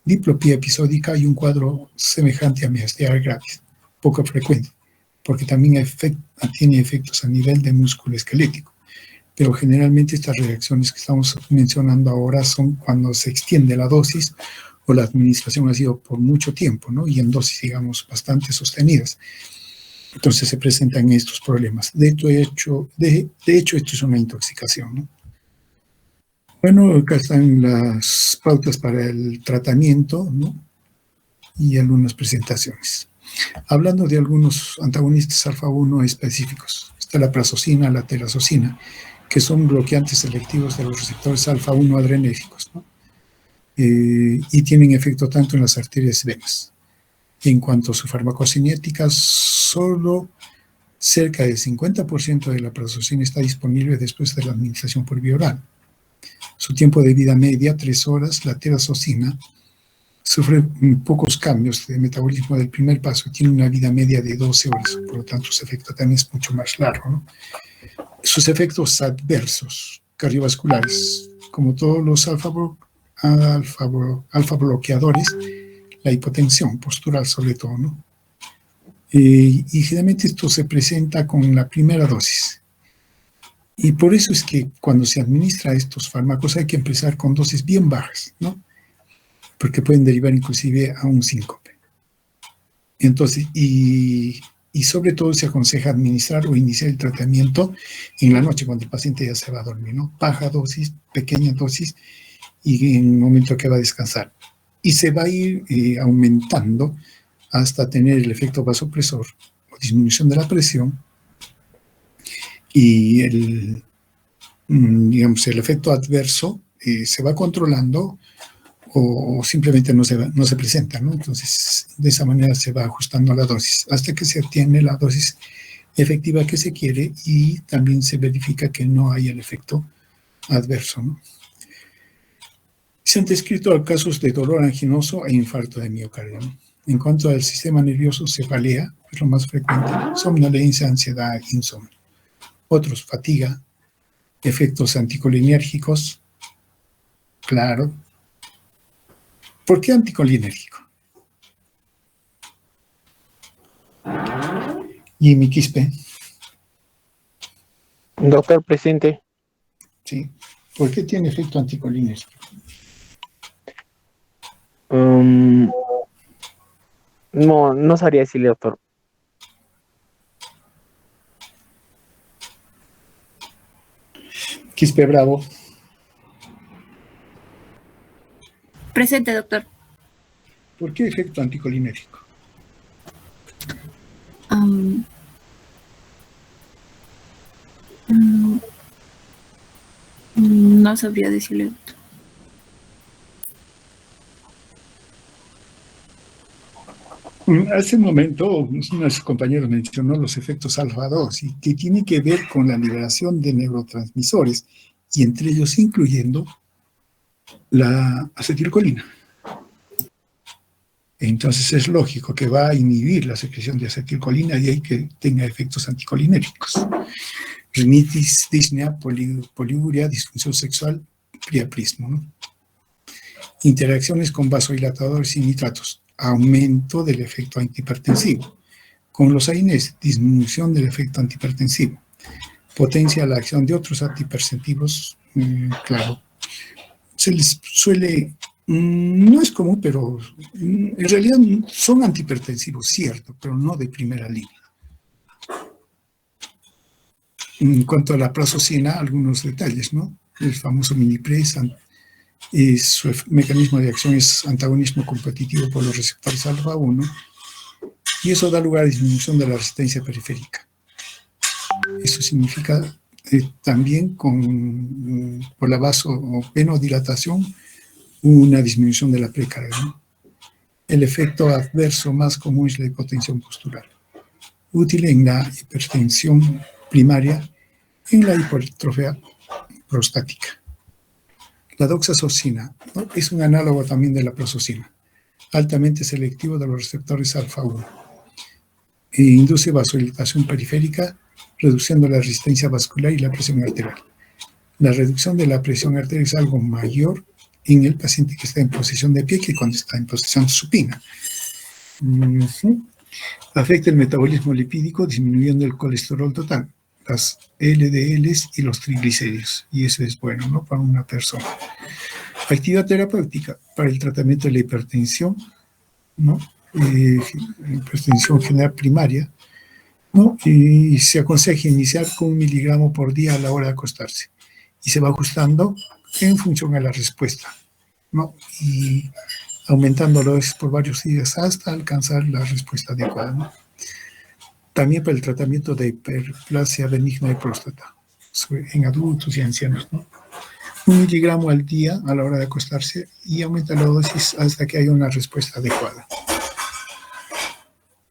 diplopía episódica y un cuadro semejante a miastenia gravis, poco frecuente, porque también tiene efectos a nivel de músculo esquelético. Pero generalmente estas reacciones que estamos mencionando ahora son cuando se extiende la dosis o la administración ha sido por mucho tiempo, ¿no? Y en dosis, digamos, bastante sostenidas. Entonces se presentan estos problemas. De hecho, esto es una intoxicación, ¿no? Bueno, acá están las pautas para el tratamiento, ¿no? Y algunas presentaciones. Hablando de algunos antagonistas alfa 1 específicos, está la prazosina, la terazocina, que son bloqueantes selectivos de los receptores alfa 1 adrenérgicos, ¿no? Y tienen efecto tanto en las arterias y venas. En cuanto a su farmacocinética, solo cerca del 50% de la prazosina está disponible después de la administración por vía oral. Su tiempo de vida media, 3 horas. La terazocina sufre pocos cambios de metabolismo del primer paso y tiene una vida media de 12 horas, por lo tanto su efecto también es mucho más largo, ¿no? Sus efectos adversos cardiovasculares, como todos los alfa bloqueadores, la hipotensión postural sobre todo, ¿no? Y generalmente esto se presenta con la primera dosis. Y por eso es que cuando se administra estos fármacos hay que empezar con dosis bien bajas, ¿no? Porque pueden derivar inclusive a un síncope. Entonces, y sobre todo se aconseja administrar o iniciar el tratamiento en la noche cuando el paciente ya se va a dormir, ¿no? Baja dosis, pequeña dosis y en el momento que va a descansar. Y se va a ir aumentando hasta tener el efecto vasopresor o disminución de la presión y el efecto adverso se va controlando o simplemente no se presenta, ¿no? Entonces, de esa manera se va ajustando la dosis hasta que se obtiene la dosis efectiva que se quiere y también se verifica que no hay el efecto adverso, ¿no? Se han descrito casos de dolor anginoso e infarto de miocardio, ¿no? En cuanto al sistema nervioso, cefalea, es lo más frecuente, somnolencia, ansiedad, insomnio. Otros, fatiga, efectos anticolinérgicos, claro. ¿Por qué anticolinérgico? ¿Y mi quispe? Doctor, presente. Sí. ¿Por qué tiene efecto anticolinérgico? No sabría decirle, doctor. Quispe Bravo. Presente, doctor. ¿Por qué efecto anticolinérgico? No sabría decirle, doctor. Hace un momento, uno de sus compañeros mencionó los efectos alfa 2 y que tiene que ver con la liberación de neurotransmisores y entre ellos incluyendo la acetilcolina. Entonces es lógico que va a inhibir la secreción de acetilcolina y hay que tenga efectos anticolinérgicos. Rinitis, disnea, poliuria, disfunción sexual, priapismo, ¿no? Interacciones con vasodilatadores y nitratos. Aumento del efecto antihipertensivo. Con los AINES, disminución del efecto antihipertensivo. Potencia la acción de otros antihipertensivos, claro. Se les suele, no es común, pero en realidad son antihipertensivos, cierto, pero no de primera línea. En cuanto a la prazosina, algunos detalles, ¿no? El famoso minipres, su mecanismo de acción es antagonismo competitivo por los receptores alfa 1, y eso da lugar a disminución de la resistencia periférica. Eso significa también por la vaso o venodilatación una disminución de la precarga, ¿no? El efecto adverso más común es la hipotensión postural, útil en la hipertensión primaria, en la hipertrofia prostática. La doxazosina, ¿no? Es un análogo también de la prazosina, altamente selectivo de los receptores alfa 1. Induce vasodilatación periférica, reduciendo la resistencia vascular y la presión arterial. La reducción de la presión arterial es algo mayor en el paciente que está en posición de pie que cuando está en posición supina. Afecta el metabolismo lipídico, disminuyendo el colesterol total, las LDLs y los triglicéridos, y eso es bueno, ¿no?, para una persona. Actividad terapéutica para el tratamiento de la hipertensión, ¿no?, hipertensión general primaria, ¿no?, y se aconseja iniciar con 1 miligramo por día a la hora de acostarse, y se va ajustando en función a la respuesta, ¿no?, y aumentándolo por varios días hasta alcanzar la respuesta adecuada, ¿no? También para el tratamiento de hiperplasia benigna de próstata en adultos y ancianos, ¿no? 1 miligramo al día a la hora de acostarse y aumenta la dosis hasta que haya una respuesta adecuada.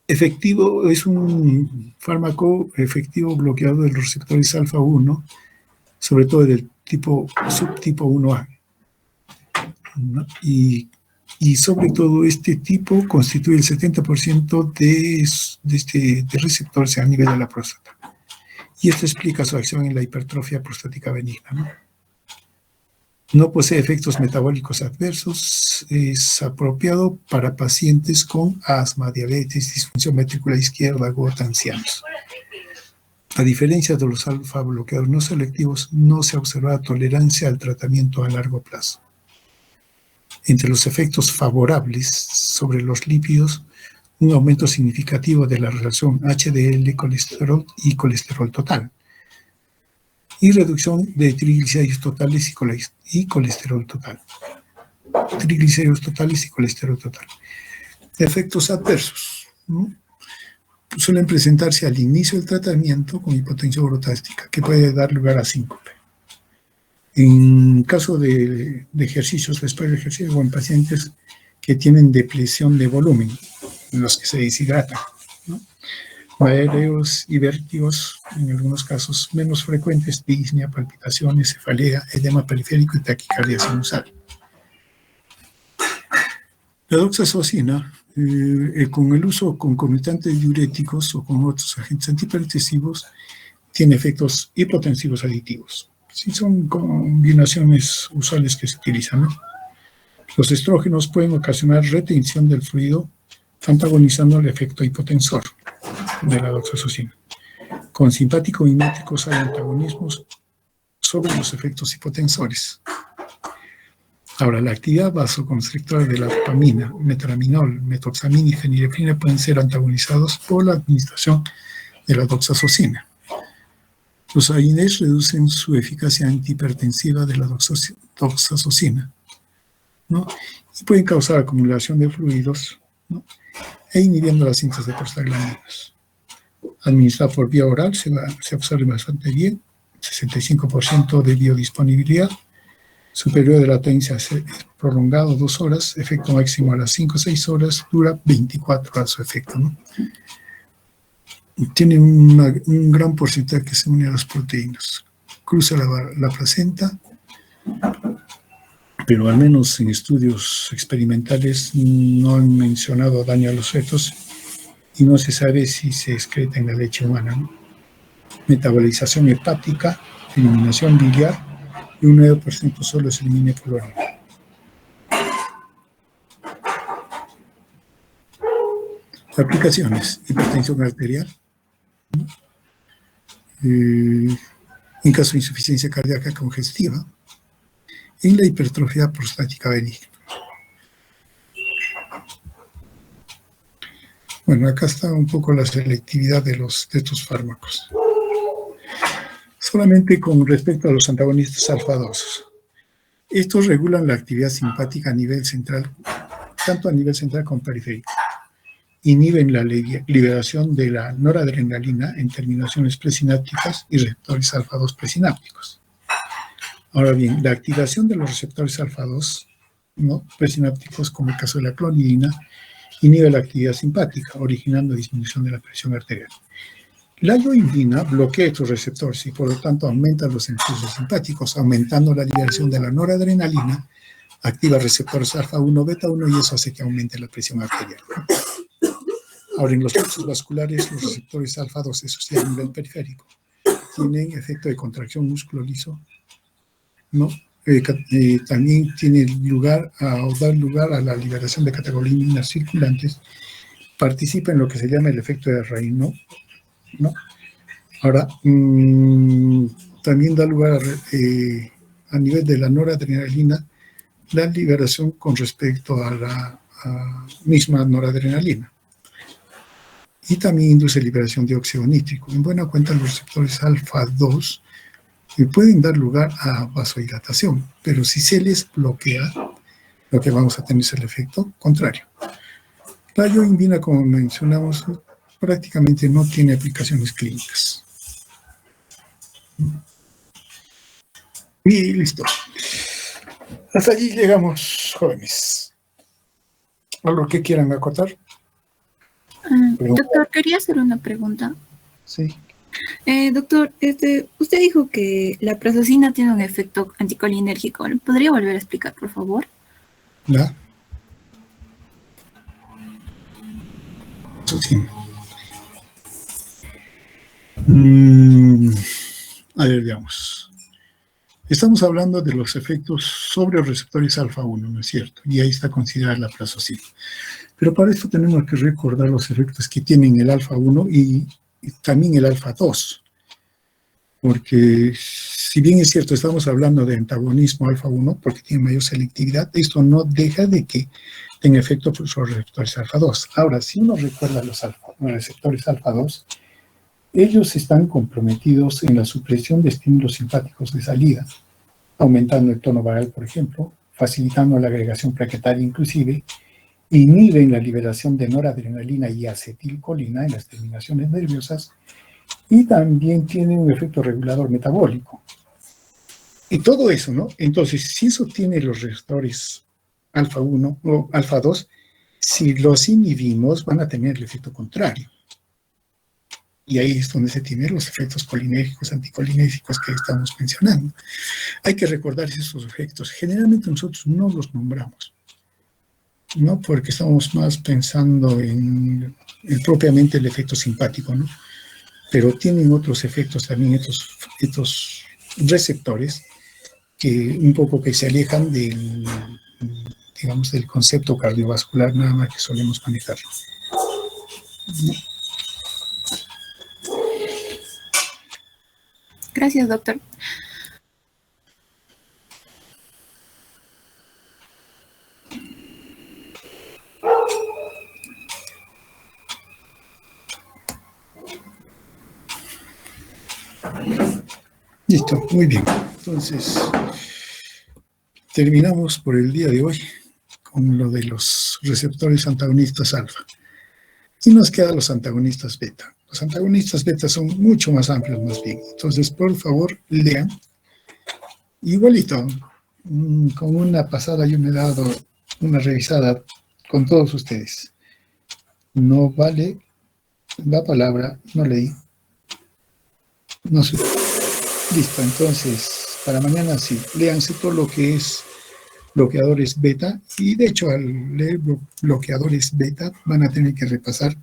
Efectivo, es un fármaco efectivo bloqueador de los receptores alfa 1, sobre todo del subtipo 1A, ¿no? Y sobre todo este tipo constituye el 70% de receptores a nivel de la próstata. Y esto explica su acción en la hipertrofia prostática benigna, ¿no? No posee efectos metabólicos adversos, es apropiado para pacientes con asma, diabetes, disfunción ventrícular izquierda, gota, ancianos. A diferencia de los alfa bloqueadores no selectivos, no se ha observado tolerancia al tratamiento a largo plazo. Entre los efectos favorables sobre los lípidos, un aumento significativo de la relación HDL-colesterol y colesterol total, y reducción de triglicéridos totales y colesterol total. Triglicéridos totales y colesterol total. Efectos adversos, ¿no? Suelen presentarse al inicio del tratamiento con hipotensión ortástica, que puede dar lugar a síncope. En caso de ejercicios, después de ejercicio, o en pacientes que tienen depresión de volumen, en los que se deshidratan, ¿no? Mareos y vértigos, en algunos casos menos frecuentes, disnea, palpitaciones, cefalea, edema periférico y taquicardia sinusal. La doxazosina, con el uso concomitante de diuréticos o con otros agentes antihipertensivos, tiene efectos hipotensivos aditivos. Sí, son combinaciones usuales que se utilizan, ¿no? Los estrógenos pueden ocasionar retención del fluido, antagonizando el efecto hipotensor de la doxazosina. Con simpático-miméticos hay antagonismos sobre los efectos hipotensores. Ahora, la actividad vasoconstrictora de la dopamina, metaraminol, metoxamina y fenilefrina pueden ser antagonizados por la administración de la doxazosina. Los AINEs reducen su eficacia antihipertensiva de la doxazosina, ¿no? Y pueden causar acumulación de fluidos, ¿no?, e inhibiendo la síntesis de prostaglandinas. Administrado por vía oral se absorbe bastante bien, 65% de biodisponibilidad, su periodo de latencia es prolongado 2 horas, efecto máximo a las 5 o 6 horas, dura 24 horas su efecto, ¿no? Tiene un gran porcentaje que se une a las proteínas. Cruza la placenta, pero al menos en estudios experimentales no han mencionado daño a los fetos y no se sabe si se excreta en la leche humana, ¿no? Metabolización hepática, eliminación biliar, y un 9% solo se elimina por orina. Aplicaciones: hipertensión arterial, ¿no?, en caso de insuficiencia cardíaca congestiva, en la hipertrofia prostática benigna. Bueno, acá está un poco la selectividad de estos fármacos. Solamente con respecto a los antagonistas alfa-2. Estos regulan la actividad simpática a nivel central, tanto a nivel central como periférico. Inhiben la liberación de la noradrenalina en terminaciones presinápticas y receptores alfa-2 presinápticos. Ahora bien, la activación de los receptores alfa-2 ¿no? presinápticos, como el caso de la clonidina, inhibe la actividad simpática, originando disminución de la presión arterial. La yoindina bloquea estos receptores y por lo tanto aumenta los impulsos simpáticos, aumentando la liberación de la noradrenalina, activa receptores alfa-1, beta-1 y eso hace que aumente la presión arterial. Ahora, en los procesos vasculares, los receptores alfa-2, eso sí a nivel periférico, tienen efecto de contracción músculo liso, ¿no? También tiene lugar o da lugar a la liberación de catecolaminas circulantes, participa en lo que se llama el efecto de Raynaud, ¿no? Ahora, también da lugar a nivel de la noradrenalina, la liberación con respecto a la misma noradrenalina. Y también induce liberación de óxido nítrico. En buena cuenta, los receptores alfa-2 pueden dar lugar a vasodilatación, pero si se les bloquea, lo que vamos a tener es el efecto contrario. La yoindina, como mencionamos, prácticamente no tiene aplicaciones clínicas. Y listo. Hasta allí llegamos, jóvenes. ¿Algo que quieran acotar? Doctor, quería hacer una pregunta. Sí. Doctor, usted dijo que la prazosin tiene un efecto anticolinérgico. ¿Podría volver a explicar, por favor? ¿La? Sí. A ver, veamos. Estamos hablando de los efectos sobre los receptores alfa-1, ¿no es cierto? Y ahí está considerada la prazosin. Pero para esto tenemos que recordar los efectos que tienen el alfa-1 y también el alfa-2. Porque si bien es cierto, estamos hablando de antagonismo alfa-1 porque tiene mayor selectividad, esto no deja de que tenga efecto sobre los receptores alfa-2. Ahora, si uno recuerda los receptores alfa-2, ellos están comprometidos en la supresión de estímulos simpáticos de salida, aumentando el tono vagal, por ejemplo, facilitando la agregación plaquetaria inclusive, inhiben la liberación de noradrenalina y acetilcolina en las terminaciones nerviosas y también tienen un efecto regulador metabólico. Y todo eso, ¿no? Entonces, si eso tiene los receptores alfa-1 o alfa-2, si los inhibimos van a tener el efecto contrario. Y ahí es donde se tienen los efectos colinérgicos, anticolinérgicos que estamos mencionando. Hay que recordar esos efectos. Generalmente nosotros no los nombramos, ¿no? Porque estamos más pensando en propiamente el efecto simpático, ¿no? Pero tienen otros efectos también, estos receptores, que un poco que se alejan del, digamos, del concepto cardiovascular nada más que solemos manejar. Gracias, doctor. Listo, muy bien. Entonces, terminamos por el día de hoy con lo de los receptores antagonistas alfa. Y nos quedan los antagonistas beta. Los antagonistas beta son mucho más amplios, más bien. Entonces, por favor, lean. Igualito, con una pasada yo me he dado una revisada con todos ustedes. No vale la palabra, no leí. No sé. Listo, entonces, para mañana sí, léanse todo lo que es bloqueadores beta, y de hecho al leer bloqueadores beta van a tener que repasar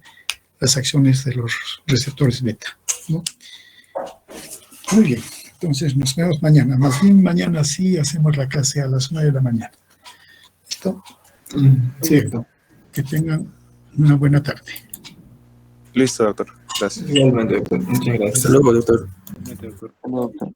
las acciones de los receptores beta, ¿no? Muy bien, entonces nos vemos mañana. Más bien mañana sí hacemos la clase a las 9 de la mañana. ¿Listo? Cierto. Que tengan una buena tarde. Listo, doctor. Gracias. Igualmente, doctor. Muchas gracias. Hasta luego, doctor. No, doctor.